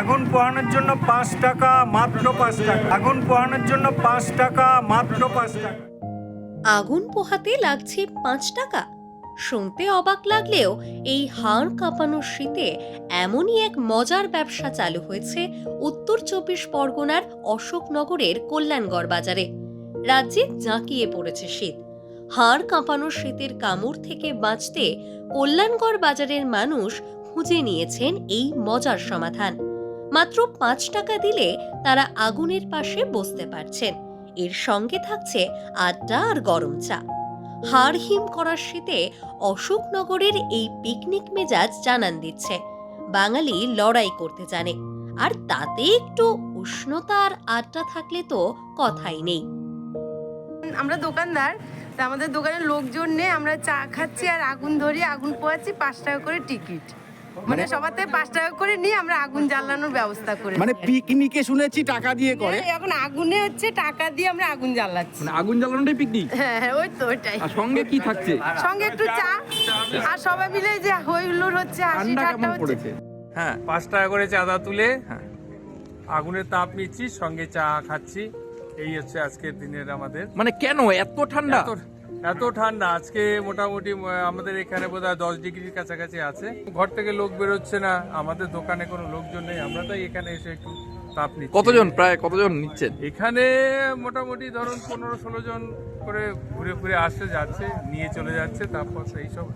আগুন পোহানোর জন্য 5 টাকা, মাত্র 5 টাকা। আগুন পোহানোর জন্য 5 টাকা, মাত্র 5 টাকা। আগুন পোহাতে লাগছে 5 টাকা। শুনতে অবাক লাগলেও এই হাড় কাঁপানো শীতে এমনই এক মজার ব্যবসা চালু হয়েছে উত্তর 24 পরগনার অশোকনগরের কল্যাণগড় বাজারে। রাজ্যে জাঁকিয়ে পড়েছে শীত। হাড় কাঁপানো শীতের কামড় থেকে বাঁচতে কল্যাণগড় বাজারের মানুষ খুঁজে নিয়েছেন এই মজার সমাধান। মাত্র 5 টাকা দিলে তারা আগুনের পাশে বসতে পারছেন। এর সঙ্গে থাকছে আড্ডা আর গরম চা। হাড় হিম করার শীতে অশোকনগরের এই পিকনিক মেজাজ জানান দিচ্ছে বাঙালি লড়াই করতে জানে, আর তাতে একটু উষ্ণতা আর আড্ডা থাকলে তো কথাই নেই। আমরা দোকানদার, তা আমাদের দোকানের লোকজন নেই, আমরা চা খাচ্ছি আর আগুন ধরি, আগুন পোয়াচ্ছি। 5 টাকা করে টিকিট, মানে সবার থেকে 5 টাকা করে নিয়ে আমরা আগুন জ্বালানোর ব্যবস্থা করি। মানে পিকনিকে শুনেছি টাকা দিয়ে করে, এখন আগুনে হচ্ছে টাকা দিয়ে আমরা আগুন জ্বালাচ্ছি। মানে আগুন জ্বালানোটাই পিকনিক। হ্যাঁ, ওই তো ওইটাই। আর সঙ্গে কি থাকছে? সঙ্গে একটু চা, আর সবাই মিলে যে হই হুল্লোড় হচ্ছে, হাসি ঠান্ডা ঠাট্টা কেমন হচ্ছে। পড়েছে? হ্যাঁ 5 টাকা করে চাঁদা তুলে আগুনের তাপ নিচ্ছি, সঙ্গে চা খাচ্ছি। এই হচ্ছে আজকের দিনের আমাদের। মানে কেন এত ঠান্ডা? এত ঠান্ডা আজকে মোটামুটি আমাদের এখানে বোধহয় 10 ডিগ্রির কাছাকাছি আছে। ঘর থেকে লোক বেরোচ্ছে না, আমাদের দোকানে কোনো লোকজন নেই, আমরা তাই এখানে এসে একটু তাপ নিচ্ছি। প্রায় কতজন নিচ্ছেন? এখানে মোটামুটি ধরুন 15-16 জন করে ঘুরে ঘুরে আসছে, যাচ্ছে, নিয়ে চলে যাচ্ছে, তারপর এইসব